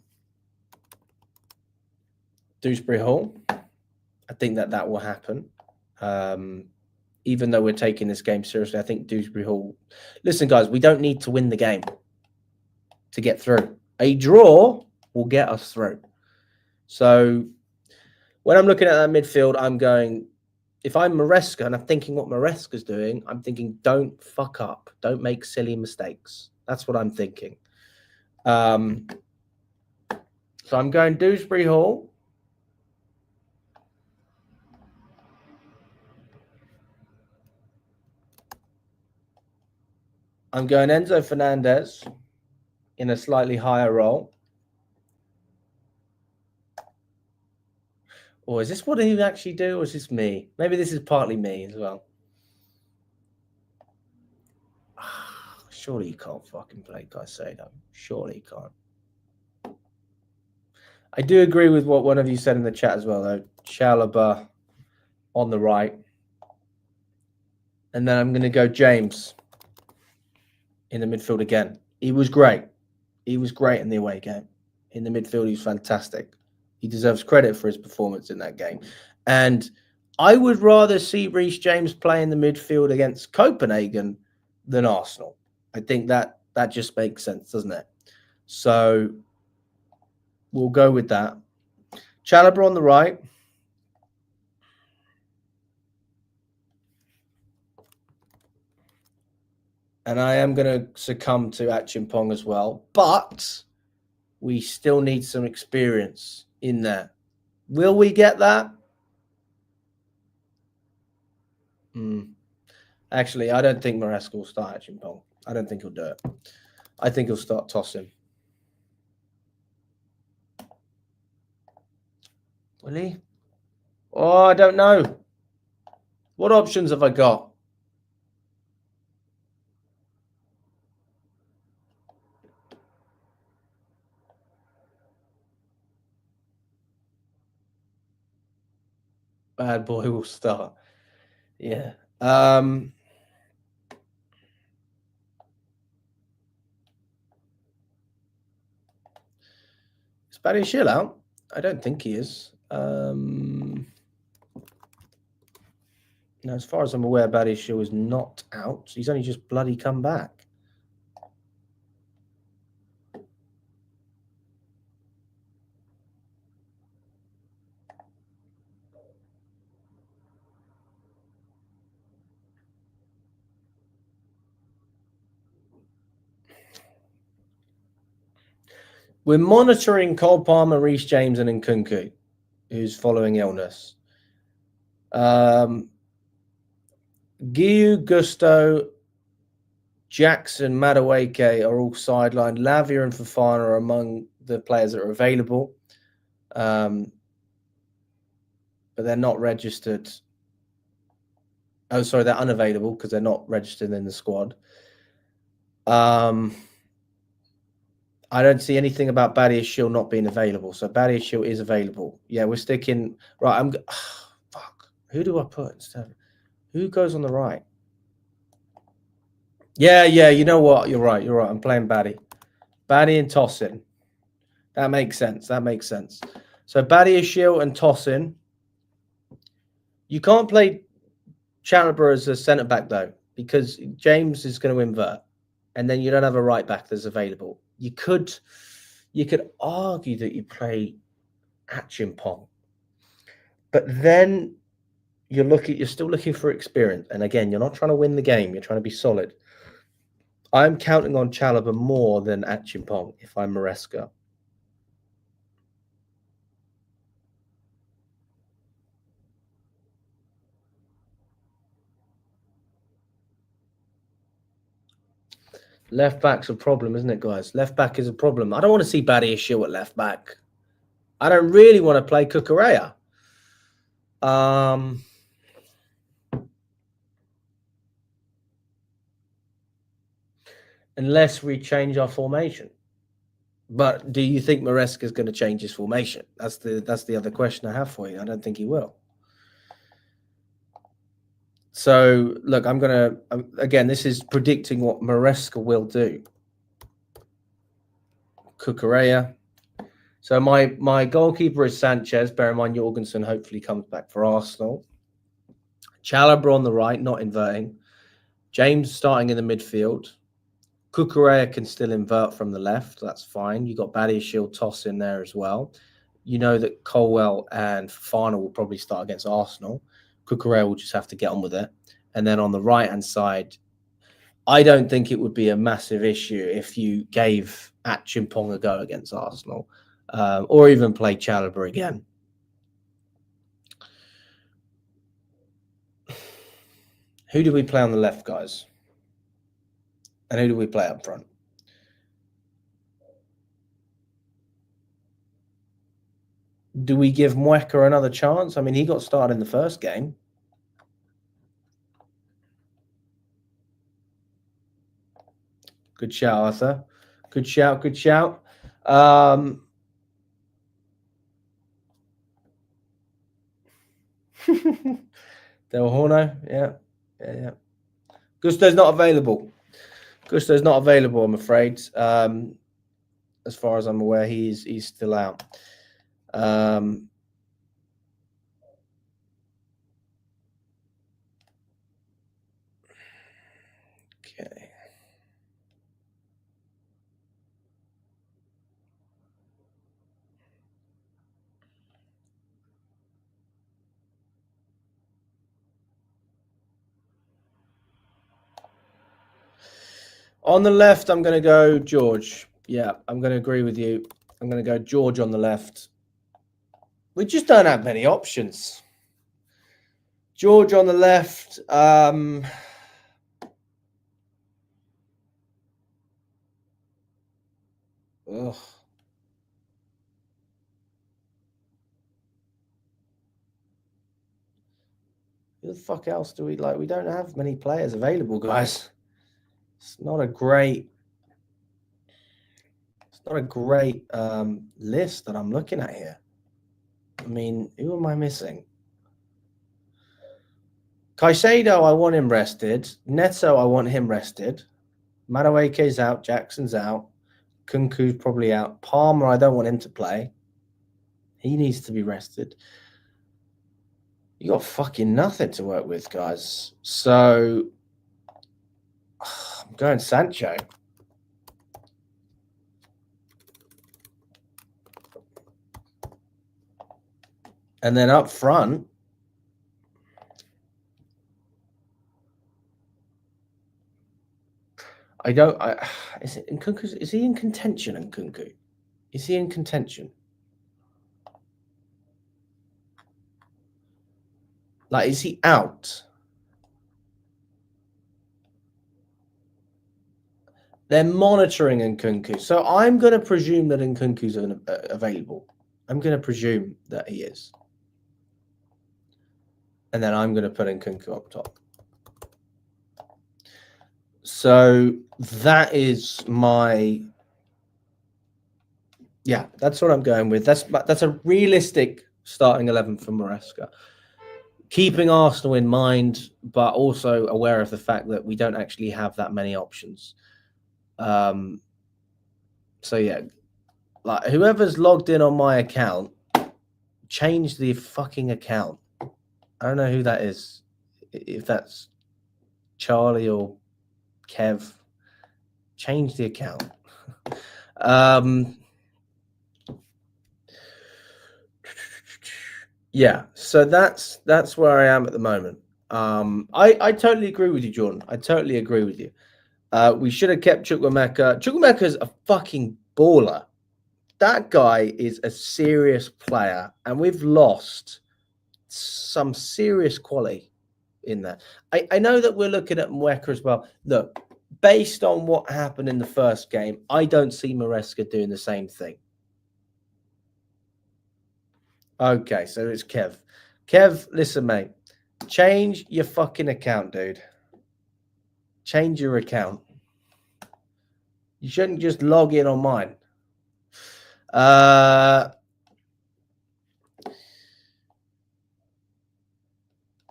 Dewsbury Hall. I think that will happen. even though we're taking this game seriously, I think Dewsbury Hall. Listen, guys, we don't need to win the game to get through. A draw will get us through. So when I'm looking at that midfield, I'm going, if I'm Maresca and I'm thinking what Maresca's doing, I'm thinking, don't fuck up. Don't make silly mistakes. That's what I'm thinking. So I'm going Dewsbury Hall. I'm going Enzo Fernandez in a slightly higher role. Or is this what he would actually do, or is this me? Maybe this is partly me as well. Surely you can't fucking play Caicedo. Surely you can't. I do agree with what one of you said in the chat as well, though. Chalobah on the right. And then I'm going to go James in the midfield again. He was great. He was great in the away game. In the midfield, he was fantastic. He deserves credit for his performance in that game. And I would rather see Reece James play in the midfield against Copenhagen than Arsenal. I think that just makes sense, doesn't it? So we'll go with that. Chalobah on the right. And I am going to succumb to Achimpong as well. But we still need some experience in there. Will we get that? Actually, I don't think Maresca will start Achimpong. I don't think he'll do it. I think he'll start tossing. Will he? Oh, I don't know. What options have I got? Bad boy will start. Yeah. Is Badiashile out? I don't think he is. No, as far as I'm aware, Badiashile is not out. He's only just bloody come back. We're monitoring Cole Palmer, Reece James, and Nkunku, who's following illness. Guiu, Gusto, Jackson, Madueke are all sidelined. Lavia and Fofana are among the players that are available. But they're not registered. Oh, sorry, they're unavailable because they're not registered in the squad. I don't see anything about Badiashile not being available. So Badiashile is available. Yeah, we're sticking. Right, fuck. Who do I put instead? Who goes on the right? Yeah, you know what? You're right. I'm playing Baddy. Baddy and Tossin. That makes sense. So Badiashile and Tossin. You can't play Chalobah as a centre-back, though, because James is going to invert. And then you don't have a right-back that's available. You could argue that you play Achimpong, but then you're still looking for experience. And again, you're not trying to win the game. You're trying to be solid. I'm counting on Chalobah more than Achimpong if I'm Maresca. Left back's a problem, isn't it, guys? Left back is a problem. I don't want to see Badiashile at left back. I don't really want to play Cucurella. Unless we change our formation. But do you think Maresca is going to change his formation? That's the other question I have for you. I don't think he will. So, look, I'm going to, again, this is predicting what Maresca will do. Cucurella. So my goalkeeper is Sanchez. Bear in mind, Jorgensen hopefully comes back for Arsenal. Chalobah on the right, not inverting. James starting in the midfield. Cucurella can still invert from the left. That's fine. You got Badiashile toss in there as well. You know that Colwell and Fafana will probably start against Arsenal. Cucurella will just have to get on with it. And then on the right-hand side, I don't think it would be a massive issue if you gave Chimpong a go against Arsenal, or even play Chalobah again. Who do we play on the left, guys? And who do we play up front? Do we give Mweka another chance? I mean, he got started in the first game. Good shout, Arthur. Good shout, good shout. Del Horno, yeah. Gusto's not available. I'm afraid. As far as I'm aware, he's still out. Okay. On the left, I'm going to go George. Yeah, I'm going to agree with you. I'm going to go George on the left. We just don't have many options. George on the left. Ugh. Who the fuck else do we like? We don't have many players available, guys. It's not a great list that I'm looking at here. I mean, who am I missing? Caicedo, I want him rested. Neto, I want him rested. Madueke's out. Jackson's out. Kunku's probably out. Palmer, I don't want him to play. He needs to be rested. You got fucking nothing to work with, guys. So I'm going Sancho. And then up front, is he in contention, Nkunku? Is he in contention? Like, is he out? They're monitoring Nkunku. So I'm going to presume that Nkunku's available. I'm going to presume that he is. And then I'm going to put Nkunku up top. So that is my... Yeah, that's what I'm going with. That's a realistic starting 11 for Maresca. Keeping Arsenal in mind, but also aware of the fact that we don't actually have that many options. So yeah, like whoever's logged in on my account, change the fucking account. I don't know who that is. If that's Charlie or Kev, change the account. Yeah, so that's where I am at the moment. I totally agree with you, Jordan. I totally agree with you. We should have kept Chukwuemeka. Chukwuemeka's a fucking baller. That guy is a serious player, and we've lost some serious quality in there. I know that we're looking at Mweka as well. Look, based on what happened in the first game, I don't see Maresca doing the same thing. Okay, so it's Kev. Kev, listen, mate. Change your fucking account, dude. Change your account. You shouldn't just log in on mine.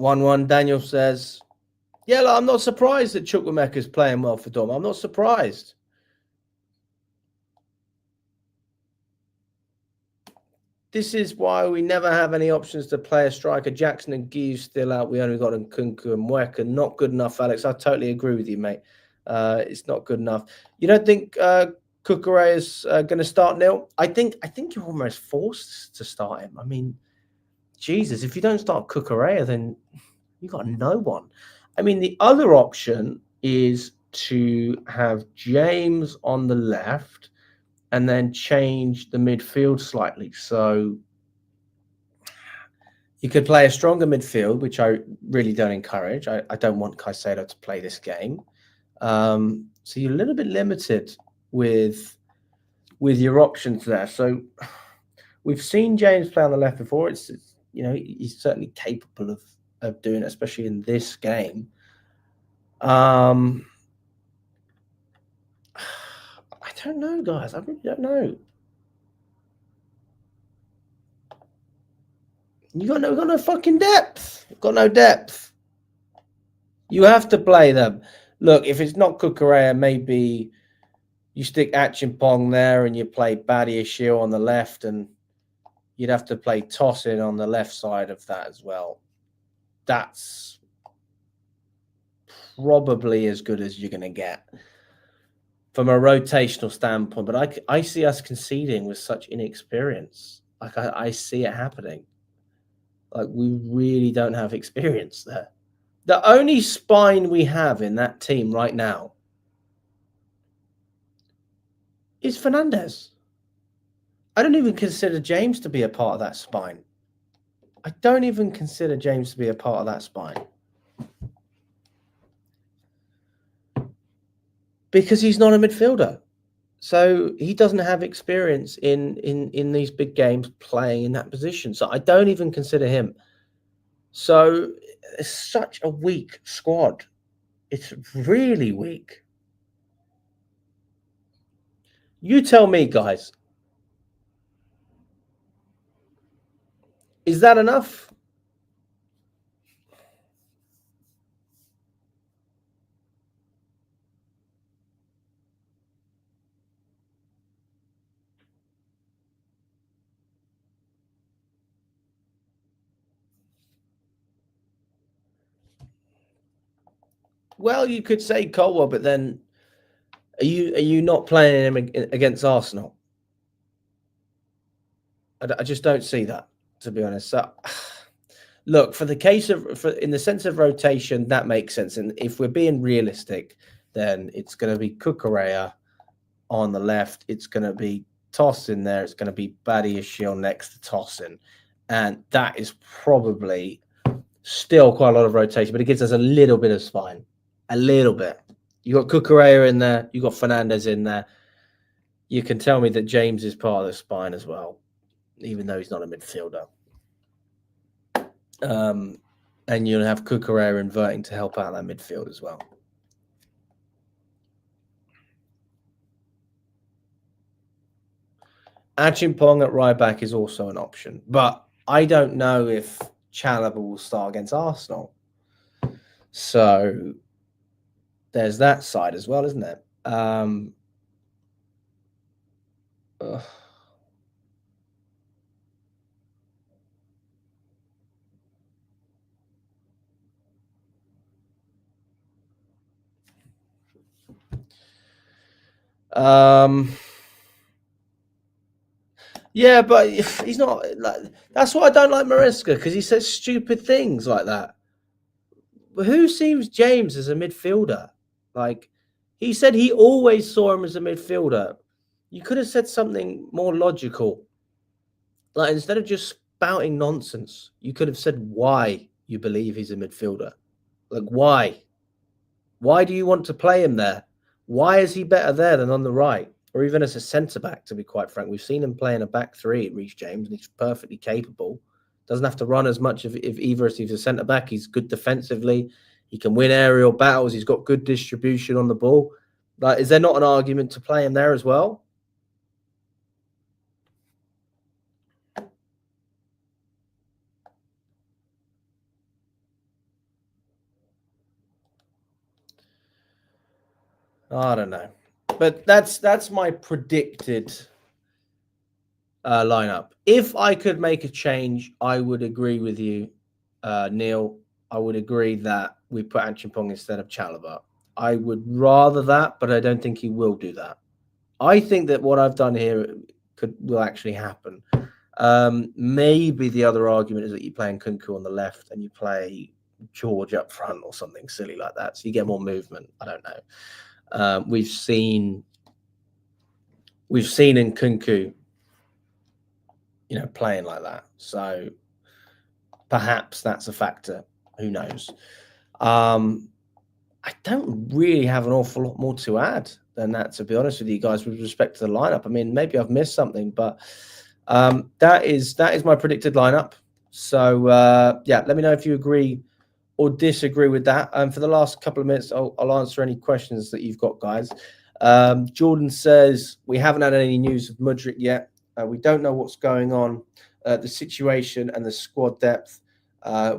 1-1, Daniel says, yeah, look, I'm not surprised that Chukwuemeka's playing well for Dortmund. I'm not surprised. This is why we never have any options to play a striker. Jackson and Gies still out. We only got Nkunku and Mweka. Not good enough, Alex. I totally agree with you, mate. It's not good enough. You don't think Cucurella is going to start Neil? I think you're almost forced to start him. I mean, Jesus, if you don't start Cucurella, then you got no one. I mean, the other option is to have James on the left and then change the midfield slightly. So you could play a stronger midfield, which I really don't encourage. I don't want Caicedo to play this game. So you're a little bit limited with your options there. So we've seen James play on the left before. It's he's certainly capable of doing it, especially in this game. I don't know, guys. I really don't know. You got no fucking depth. Got no depth. You have to play them. Look, if it's not Cucurella, maybe you stick Achimpong there and you play Badiashile on the left, and you'd have to play Tosin on the left side of that as well. That's probably as good as you're going to get from a rotational standpoint. But I see us conceding with such inexperience. Like I see it happening. Like we really don't have experience there. The only spine we have in that team right now is Fernandes. I don't even consider James to be a part of that spine. I don't even consider James to be a part of that spine. Because he's not a midfielder. So he doesn't have experience in these big games playing in that position. So I don't even consider him. So it's such a weak squad. It's really weak. You tell me, guys. Is that enough? Well, you could say Colwell, but then are you not playing him against Arsenal? I just don't see that, to be honest. So, look, in the sense of rotation, that makes sense. And if we're being realistic, then it's going to be Cucurella on the left. It's going to be Tosin there. It's going to be Badiashile next to Tosin. And that is probably still quite a lot of rotation, but it gives us a little bit of spine. A little bit. You got Cucurella in there. You got Fernandes in there. You can tell me that James is part of the spine as well, even though he's not a midfielder. And you'll have Cucurella inverting to help out that midfield as well. Achimpong at right back is also an option, but I don't know if Chalobah will start against Arsenal. So there's that side as well, isn't it? Yeah, but he's not like. That's why I don't like Maresca, because he says stupid things like that. But who sees James as a midfielder? Like, he said he always saw him as a midfielder. You could have said something more logical. Like, instead of just spouting nonsense, you could have said why you believe he's a midfielder. Like, why? Why do you want to play him there? Why is he better there than on the right? Or even as a centre-back, to be quite frank. We've seen him play in a back three at Reece James, and he's perfectly capable. Doesn't have to run as much if either as he's a centre-back. He's good defensively. He can win aerial battles. He's got good distribution on the ball. Like, is there not an argument to play him there as well? I don't know. But that's my predicted lineup. If I could make a change, I would agree with you, Neil. I would agree that we put Achimpong instead of Chalobah. I would rather that, but I don't think he will do that. I think that what I've done here will actually happen. Maybe the other argument is that you play Nkunku on the left and you play George up front or something silly like that, so you get more movement. I don't know. We've seen Nkunku, playing like that, so perhaps that's a factor. Who knows? I don't really have an awful lot more to add than that, to be honest with you guys, with respect to the lineup. I mean, maybe I've missed something, but that is my predicted lineup. So yeah, let me know if you agree or disagree with that. For the last couple of minutes, I'll answer any questions that you've got, guys. Jordan says we haven't had any news of Mudryk yet. We don't know what's going on, the situation and the squad depth.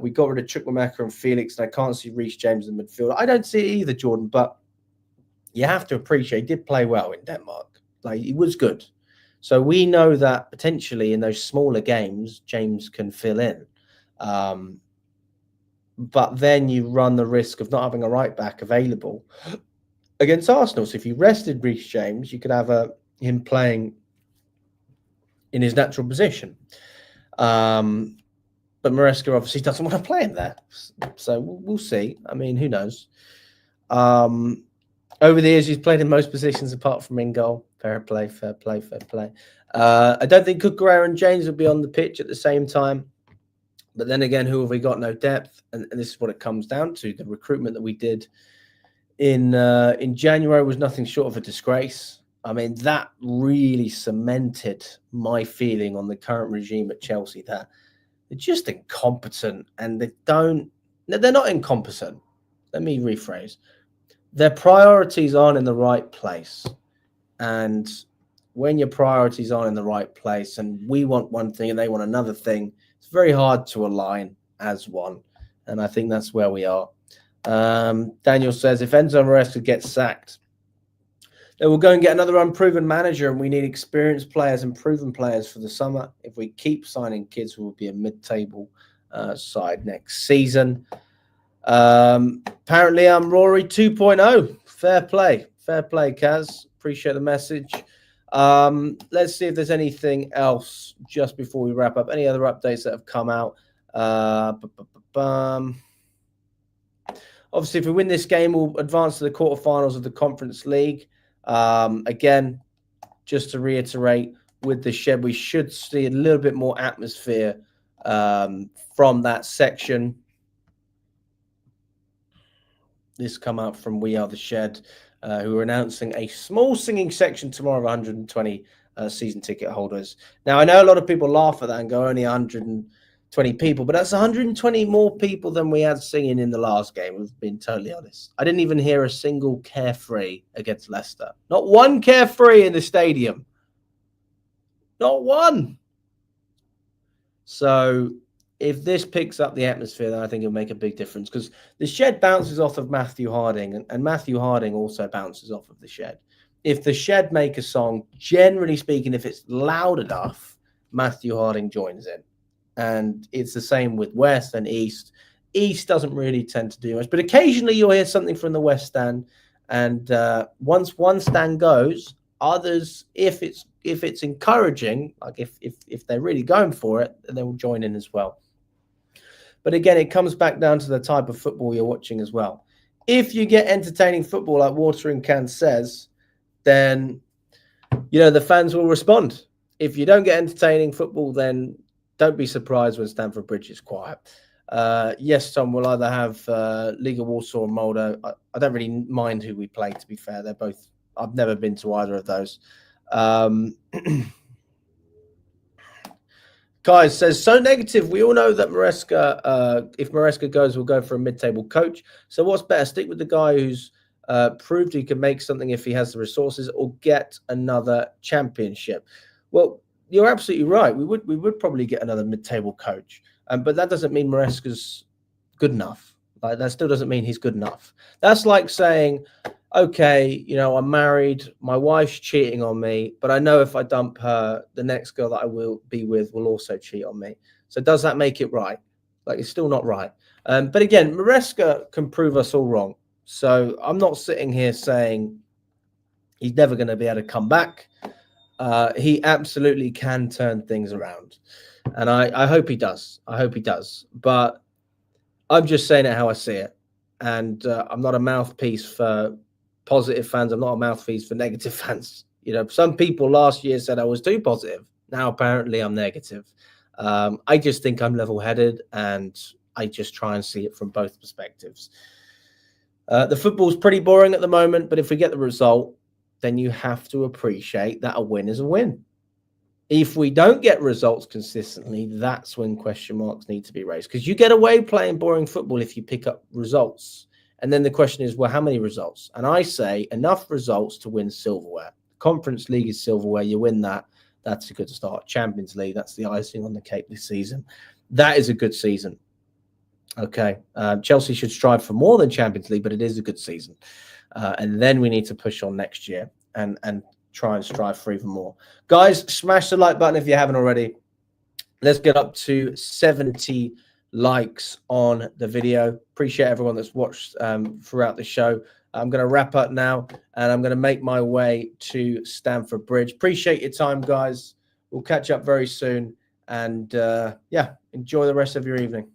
We got rid of Chukwuemeka and Felix, and I can't see Reece James in midfield. I don't see it either, Jordan, but you have to appreciate he did play well in Denmark. Like, he was good. So we know that potentially in those smaller games, James can fill in. But then you run the risk of not having a right back available against Arsenal. So if you rested Reece James, you could have him playing in his natural position. But Maresca obviously doesn't want to play him there. So we'll see. I mean, who knows? Over the years, he's played in most positions apart from in goal. Fair play, fair play, fair play. I don't think Cucurella and James will be on the pitch at the same time. But then again, who have we got? No depth. And this is what it comes down to. The recruitment that we did in January was nothing short of a disgrace. I mean, that really cemented my feeling on the current regime at Chelsea, that they're just incompetent, and they're not incompetent. Let me rephrase. Their priorities aren't in the right place. And when your priorities aren't in the right place and we want one thing and they want another thing, it's very hard to align as one. And I think that's where we are. Daniel says, if Enzo Maresca gets sacked, then we'll go and get another unproven manager, and we need experienced players and proven players for the summer. If we keep signing kids, we'll be a mid-table side next season. Apparently, I'm Rory 2.0. Fair play, Kaz. Appreciate the message. Let's see if there's anything else just before we wrap up. Any other updates that have come out? Obviously, if we win this game, we'll advance to the quarterfinals of the Conference League. Again, just to reiterate, with the shed, we should see a little bit more atmosphere from that section. This come out from We Are the Shed, who are announcing a small singing section tomorrow of 120 season ticket holders. Now, I know a lot of people laugh at that and go, only 120 people, but that's 120 more people than we had singing in the last game, we've been totally honest. I didn't even hear a single Carefree against Leicester. Not one Carefree in the stadium. Not one. So if this picks up the atmosphere, then I think it'll make a big difference, because the shed bounces off of Matthew Harding, and Matthew Harding also bounces off of the shed. If the shed make a song, generally speaking, if it's loud enough, Matthew Harding joins in. And it's the same with West and East. East doesn't really tend to do much, but occasionally you'll hear something from the West stand. And once one stand goes, others, if it's encouraging, like if they're really going for it, then they will join in as well. But again, it comes back down to the type of football you're watching as well. If you get entertaining football, like Watering Can says, then the fans will respond. If you don't get entertaining football, then don't be surprised when Stamford Bridge is quiet. Yes, Tom, we'll either have Liga Warsaw or Moldo. I don't really mind who we play, to be fair. They're both, I've never been to either of those. Guys says, so negative. We all know that Maresca, if Maresca goes, we'll go for a mid-table coach. So what's better, stick with the guy who's proved he can make something if he has the resources, or get another championship? Well, you're absolutely right. We would probably get another mid-table coach, but that doesn't mean Maresca's good enough. Like, that still doesn't mean he's good enough. That's like saying, okay, you know, I'm married, my wife's cheating on me, but I know if I dump her, the next girl that I will be with will also cheat on me. So does that make it right? Like, it's still not right. But again, Maresca can prove us all wrong. So I'm not sitting here saying he's never going to be able to come back. He absolutely can turn things around. And I hope he does. I hope he does. But I'm just saying it how I see it. And I'm not a mouthpiece for positive fans. I'm not a mouthpiece for negative fans. You know, some people last year said I was too positive. Now, apparently, I'm negative. I just think I'm level-headed, and I just try and see it from both perspectives. The football's pretty boring at the moment, but if we get the result, then you have to appreciate that a win is a win. If we don't get results consistently, that's when question marks need to be raised, because you get away playing boring football if you pick up results. And then the question is, well, how many results? And I say enough results to win silverware. Conference League is silverware. You win that. That's a good start. Champions League, that's the icing on the cake this season. That is a good season. Okay. Chelsea should strive for more than Champions League, but it is a good season. And then we need to push on next year and try and strive for even more. Guys, smash the like button if you haven't already. Let's get up to 70 likes on the video. Appreciate everyone that's watched throughout the show. I'm going to wrap up now, and I'm going to make my way to Stamford Bridge. Appreciate your time, guys. We'll catch up very soon. And, yeah, enjoy the rest of your evening.